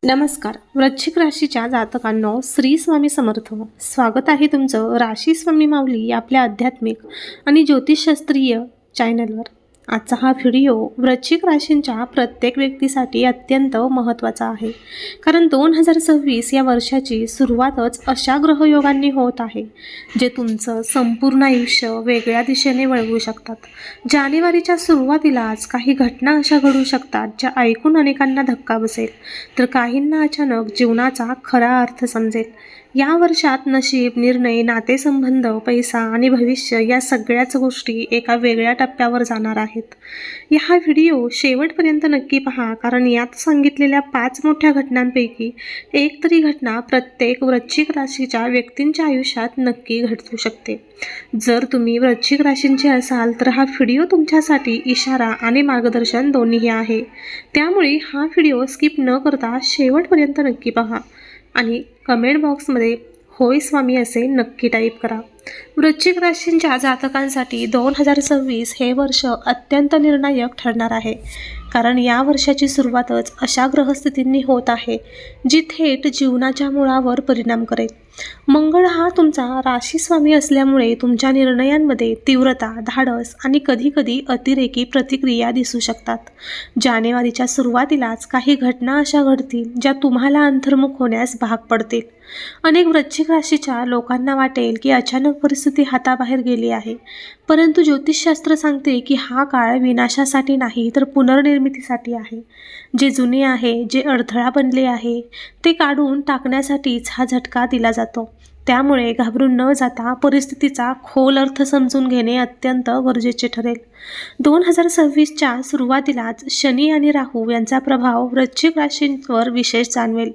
नमस्कार. वृश्चिक राशीच्या जातकांनो, श्री स्वामी समर्थ. स्वागत आहे तुमचं राशी स्वामी माऊली आपल्या आध्यात्मिक आणि ज्योतिषशास्त्रीय चॅनलवर. आजचा हा व्हिडिओ वृश्चिक राशींच्या प्रत्येक व्यक्तीसाठी अत्यंत महत्त्वाचा आहे, कारण 2026 या वर्षाची सुरुवातच अशा ग्रहयोगांनी होत आहे जे तुमचं संपूर्ण आयुष्य वेगळ्या दिशेने वळवू शकतात. जानेवारीच्या सुरुवातीलाच काही घटना अशा घडू शकतात ज्या ऐकून अनेकांना धक्का बसेल, तर काहींना अचानक जीवनाचा खरा अर्थ समजेल. या वर्षात नशीब, निर्णय, नातेसंबंध, पैसा आणि भविष्य या सगळ्याच गोष्टी एका वेगळ्या टप्प्यावर जाणार आहेत. हा व्हिडिओ शेवटपर्यंत नक्की पहा, कारण यात सांगितलेल्या 5 मोठ्या घटनांपैकी एक तरी घटना प्रत्येक वृश्चिक राशीच्या व्यक्तींच्या आयुष्यात नक्की घडू शकते. जर तुम्ही वृश्चिक राशींचे असाल तर हा व्हिडिओ तुमच्यासाठी इशारा आणि मार्गदर्शन दोन्हीही आहे. त्यामुळे हा व्हिडिओ स्किप न करता शेवटपर्यंत नक्की पहा आणि कमेंट बॉक्समध्ये होय स्वामी असे नक्की टाईप करा. वृश्चिक राशींच्या जातकांसाठी 2026 हे वर्ष अत्यंत निर्णायक ठरणार आहे, कारण या वर्षाची सुरुवातच अशा ग्रहस्थितींनी होत आहे जी थेट जीवनाच्या मुळावर परिणाम करेल. मंगळ हा तुमचा राशीस्वामी असल्यामुळे तुमच्या निर्णयांमध्ये तीव्रता, धाडस आणि कधीकधी अतिरेकी प्रतिक्रिया दिसू शकतात. जानेवारीच्या सुरुवातीलाच काही घटना अशा घडतील ज्या तुम्हाला अंतर्मुख होण्यास भाग पडतील. अनेक वृश्चिक राशीच्या लोकांना वाटेल की अचानक परिस्थिती हाताबाहेर गेली आहे, परंतु ज्योतिषशास्त्र सांगते की हा काळ विनाशासाठी नाही तर पुनर्निर्मितीसाठी आहे. जे जुने आहे, जे अडथळा बनले आहे, ते काढून टाकण्यासाठीच हा झटका दिला जातो. त्यामुळे घाबरून न जाता परिस्थितीचा खोल अर्थ समजून घेणे अत्यंत गरजेचे ठरेल. 2026च्या सुरुवातीलाच शनी आणि राहू यांचा प्रभाव वृश्चिक राशींवर विशेष जाणवेल.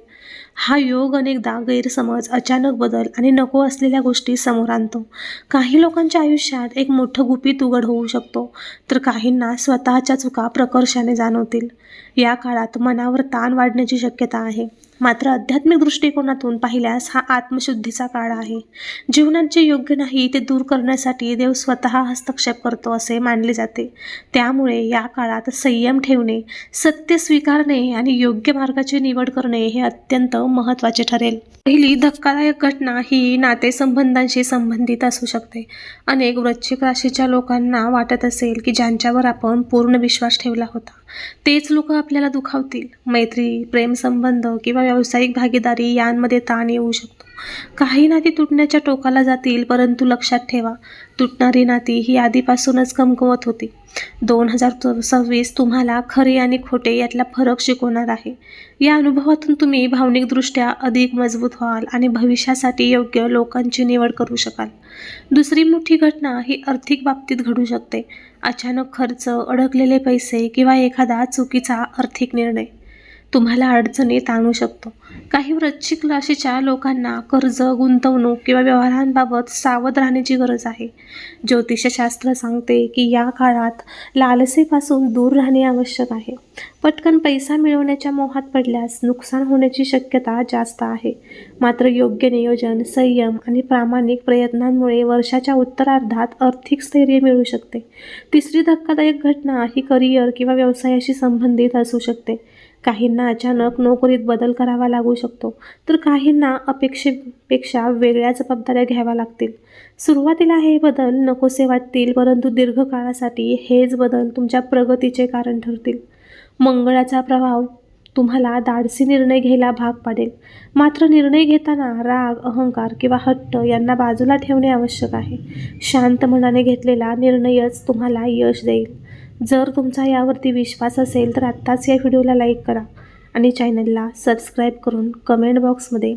हा योग अनेकदा गैरसमज, अचानक बदल आणि नको असलेल्या गोष्टी समोर आणतो. काही लोकांच्या आयुष्यात एक मोठं गुपित उघड होऊ शकतो, तर काहींना स्वतःच्या चुका प्रकर्षाने जाणवतील. या काळात मनावर ताण वाढण्याची शक्यता आहे, मात्र आध्यात्मिक दृष्टिकोनातून पाहिल्यास हा आत्मशुद्धीचा काळ आहे. जीवनात जे योग्य नाही ते दूर करण्यासाठी देव स्वतः हस्तक्षेप करतो असे मानले जाते. त्यामुळे या काळात संयम ठेवणे, सत्य स्वीकारणे आणि योग्य मार्गाची निवड करणे हे अत्यंत महत्त्वाचे ठरेल. पहिली धक्कादायक घटना ही नातेसंबंधांशी संबंधित असू शकते. अनेक वृश्चिक राशीच्या लोकांना वाटत असेल की ज्यांच्यावर आपण पूर्ण विश्वास ठेवला होता तेच लोक आपल्याला दुखावतील. मैत्री, प्रेमसंबंध किंवा व्यावसायिक भागीदारी यांमध्ये ताण येऊ शकतो. काही नाती तुटण्याच्या टोकाला जातील, परंतु लक्षात ठेवा, तुटणारी नाती ही आधीपासूनच कमकुवत होती. 2026 तुम्हाला खरे आणि खोटे यातला फरक शिकवणार आहे. या अनुभवातून तुम्ही भावनिकदृष्ट्या अधिक मजबूत व्हाल आणि भविष्यासाठी योग्य लोकांची निवड करू शकाल. दुसरी मोठी घटना ही आर्थिक बाबतीत घडू शकते. अचानक खर्च, अडकलेले पैसे किंवा एखादा चुकीचा आर्थिक निर्णय तुम्हाला अडचणीत आणू शकतो. काही वृश्चिक राशीच्या लोकांना कर्ज, गुंतवणूक किंवा व्यवहारांबाबत सावध राहण्याची गरज आहे. ज्योतिषशास्त्र सांगते की या काळात लालसेपासून दूर राहणे आवश्यक आहे. पटकन पैसा मिळवण्याच्या मोहात पडल्यास नुकसान होण्याची शक्यता जास्त आहे. मात्र योग्य नियोजन, संयम आणि प्रामाणिक प्रयत्नांमुळे वर्षाच्या उत्तरार्धात आर्थिक स्थैर्य मिळू शकते. तिसरी धक्कादायक घटना ही करिअर किंवा व्यवसायाशी संबंधित असू शकते. काहींना अचानक नोकरीत बदल करावा लागू शकतो, तर काहींना अपेक्षेपेक्षा वेगळ्या जबाबदाऱ्या घ्याव्या लागतील. सुरुवातीला हे बदल नकोसे वाटतील, परंतु दीर्घकाळासाठी हेच बदल तुमच्या प्रगतीचे कारण ठरतील. मंगळाचा प्रभाव तुम्हाला धाडसी निर्णय घ्यायला भाग पाडेल, मात्र निर्णय घेताना राग, अहंकार किंवा हट्ट यांना बाजूला ठेवणे आवश्यक आहे. शांत मनाने घेतलेला निर्णयच तुम्हाला यश देईल. जर तुमचा यावरती विश्वास असेल तर आत्ताच या व्हिडिओला लाईक करा आणि चॅनलला सबस्क्राईब करून कमेंट बॉक्समध्ये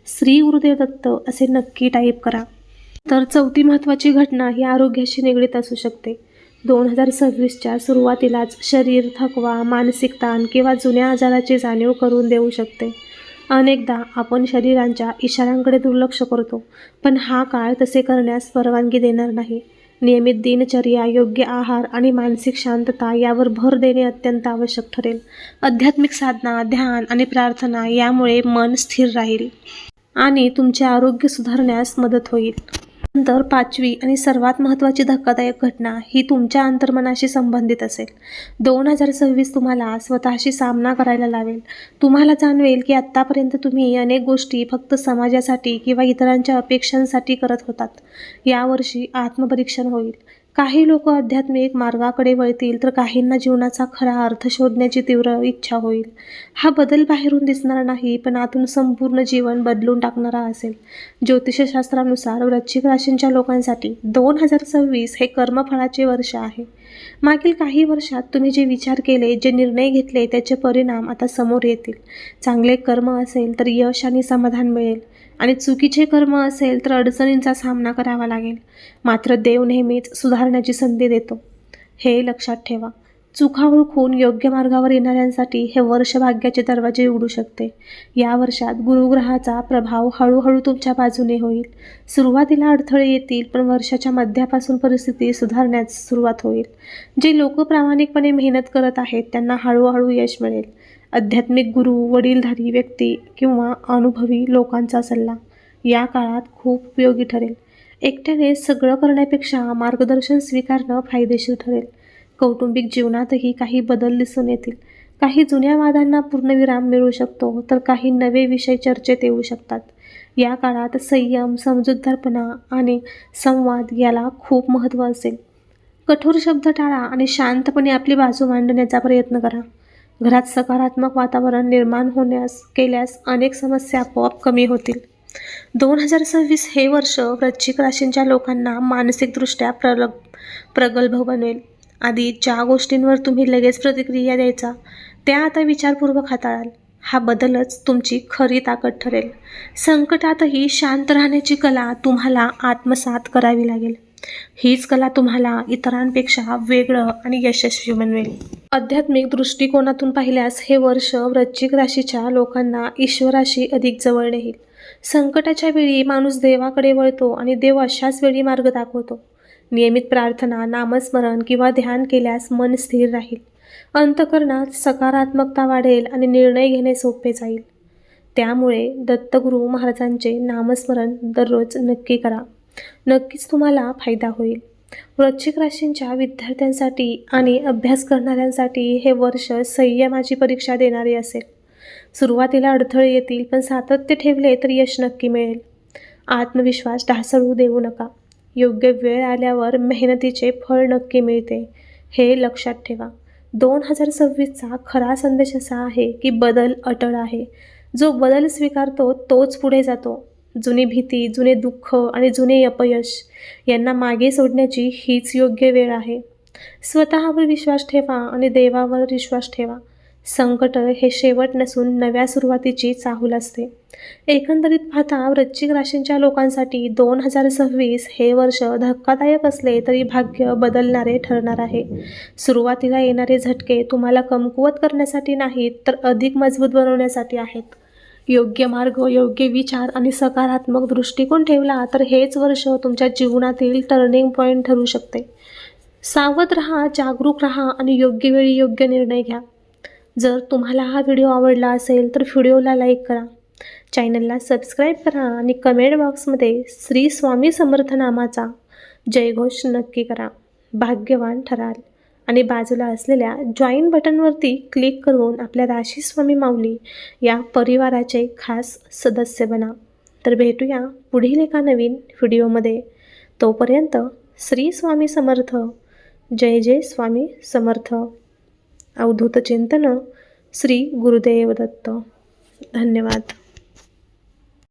श्री गुरुदेव दत्त असे नक्की टाईप करा. तर चौथी महत्त्वाची घटना ही आरोग्याशी निगडीत असू शकते. 2026च्या सुरुवातीलाच शरीर थकवा, मानसिक ताण किंवा जुन्या आजाराची जाणीव करून देऊ शकते. अनेकदा आपण शरीरांच्या इशाऱ्यांकडे दुर्लक्ष करतो, पण हा काळ तसे करण्यास परवानगी देणार नाही. नियमित दिनचर्या, योग्य आहार आणि मानसिक शांतता यावर भर देणे अत्यंत आवश्यक ठरेल. आध्यात्मिक साधना, ध्यान आणि प्रार्थना यामुळे मन स्थिर राहील आणि तुमचे आरोग्य सुधारण्यास मदत होईल. नंतर 5वी आणि सर्वात महत्त्वाची धक्कादायक घटना ही तुमच्या अंतर्मनाशी संबंधित असेल. 2026 तुम्हाला स्वतःशी सामना करायला लावेल. तुम्हाला जाणवेल की आत्तापर्यंत तुम्ही अनेक गोष्टी फक्त समाजासाठी किंवा इतरांच्या अपेक्षांसाठी करत होतात. यावर्षी आत्मपरीक्षण होईल. काही लोक आध्यात्मिक मार्गाकडे वळतील तर काहींना जीवनाचा खरा अर्थ शोधण्याची तीव्र इच्छा होईल. हा बदल बाहेरून दिसणार नाही, पण आतून संपूर्ण जीवन बदलून टाकणारा असेल. ज्योतिषशास्त्रानुसार वृश्चिक राशींच्या लोकांसाठी 2026 हे कर्मफळाचे वर्ष आहे. मागील काही वर्षात तुम्ही जे विचार केले, जे निर्णय घेतले त्याचे परिणाम आता समोर येतील. चांगले कर्म असेल तर यश आणि समाधान मिळेल आणि चुकीचे कर्म असेल तर अडचणींचा सामना करावा लागेल. मात्र देव नेहमीच सुधारण्याची संधी देतो, हे लक्षात ठेवा. चुका ओळखून योग्य मार्गावर येणाऱ्यांसाठी हे वर्ष भाग्याचे दरवाजे उघडू शकते. या वर्षात गुरुग्रहाचा प्रभाव हळूहळू तुमच्या बाजूने होईल. सुरुवातीला अडथळे येतील, पण वर्षाच्या मध्यापासून परिस्थिती सुधारण्यास सुरुवात होईल. जे लोक प्रामाणिकपणे मेहनत करत आहेत त्यांना हळूहळू यश मिळेल. आध्यात्मिक गुरु, वडीलधारी व्यक्ती किंवा अनुभवी लोकांचा सल्ला या काळात खूप उपयोगी ठरेल. एकट्याने सगळं करण्यापेक्षा मार्गदर्शन स्वीकारणं फायदेशीर ठरेल. कौटुंबिक जीवनातही काही बदल दिसून येतील. काही जुन्या वादांना पूर्णविराम मिळू शकतो, तर काही नवे विषय चर्चेत येऊ शकतात. या काळात संयम, समजूतदारपणा आणि संवाद याला खूप महत्त्व असेल. कठोर शब्द टाळा आणि शांतपणे आपली बाजू मांडण्याचा प्रयत्न करा. घरात सकारात्मक वातावरण निर्माण केल्यास अनेक समस्या आपोआप कमी होतील. 2026 हे वर्ष वृश्चिक राशींच्या लोकांना मानसिकदृष्ट्या प्रगल्भ बनवेल. आधी ज्या गोष्टींवर तुम्ही लगेच प्रतिक्रिया द्यायचा त्या आता विचारपूर्वक हाताळाल. हा बदलच तुमची खरी ताकद ठरेल. संकटातही शांत राहण्याची कला तुम्हाला आत्मसात करावी लागेल. हीच कला तुम्हाला इतरांपेक्षा वेगळं आणि यशस्वी बनवेल. आध्यात्मिक दृष्टिकोनातून पाहिल्यास हे वर्ष वृश्चिक राशीच्या लोकांना ईश्वराशी अधिक जवळ नेईल. संकटाच्या वेळी माणूस देवाकडे वळतो आणि देव अशाच वेळी मार्ग दाखवतो. नियमित प्रार्थना, नामस्मरण किंवा ध्यान केल्यास मन स्थिर राहील. अंतःकरणात सकारात्मकता वाढेल आणि निर्णय घेणे सोपे जाईल. त्यामुळे दत्तगुरू महाराजांचे नामस्मरण दररोज नक्की करा. नक्कीच तुम्हाला फायदा होईल. वृश्चिक राशींच्या विद्यार्थ्यांसाठी आणि अभ्यास करणाऱ्यांसाठी हे वर्ष संयमाची परीक्षा देणारे असेल. सुरुवातीला अडथळे येतील, पण सातत्य ठेवले तर यश नक्की मिळेल. आत्मविश्वास ढासळू देऊ नका. योग्य वेळ आल्यावर मेहनतीचे फळ नक्की मिळते, हे लक्षात ठेवा. 2026चा खरा संदेश असा आहे की बदल अटळ आहे. जो बदल स्वीकारतो तोच पुढे जातो. जुनी भीती, जुने दुःख आणि जुने अपयश यांना मागे सोडण्याची हीच योग्य वेळ आहे. स्वतःवर विश्वास ठेवा आणि देवावर विश्वास ठेवा. संकट हे शेवट नसून नव्या सुरुवातीची चाहूल असते. एकंदरीत पाहता वृश्चिक राशींच्या लोकांसाठी 2026 हे वर्ष धक्कादायक असले तरी भाग्य बदलणारे ठरणार आहे. सुरुवातीला येणारे झटके तुम्हाला कमकुवत करण्यासाठी नाहीत, तर अधिक मजबूत बनवण्यासाठी आहेत. योग्य मार्ग, योग्य विचार आणि सकारात्मक दृष्टिकोन ठेवला तर हेच वर्ष तुमच्या जीवनातील टर्निंग पॉईंट ठरू शकते. सावध राहा, जागरूक राहा आणि योग्य वेळी योग्य निर्णय घ्या. जर तुम्हाला हा व्हिडिओ आवडला असेल तर व्हिडिओला लाईक करा, चॅनलला सबस्क्राईब करा आणि कमेंट बॉक्समध्ये श्री स्वामी समर्थ नामाचा जयघोष नक्की करा. भाग्यवान ठराल. आणि बाजूला असलेल्या जॉईन बटनवरती क्लिक करून आपल्या राशी स्वामी माऊली या परिवाराचे खास सदस्य बना. तर भेटूया पुढील एका नवीन व्हिडिओमध्ये. तोपर्यंत श्री स्वामी समर्थ. जय जय स्वामी समर्थ. अवधूत चिंतन श्री गुरुदेव दत्त. धन्यवाद.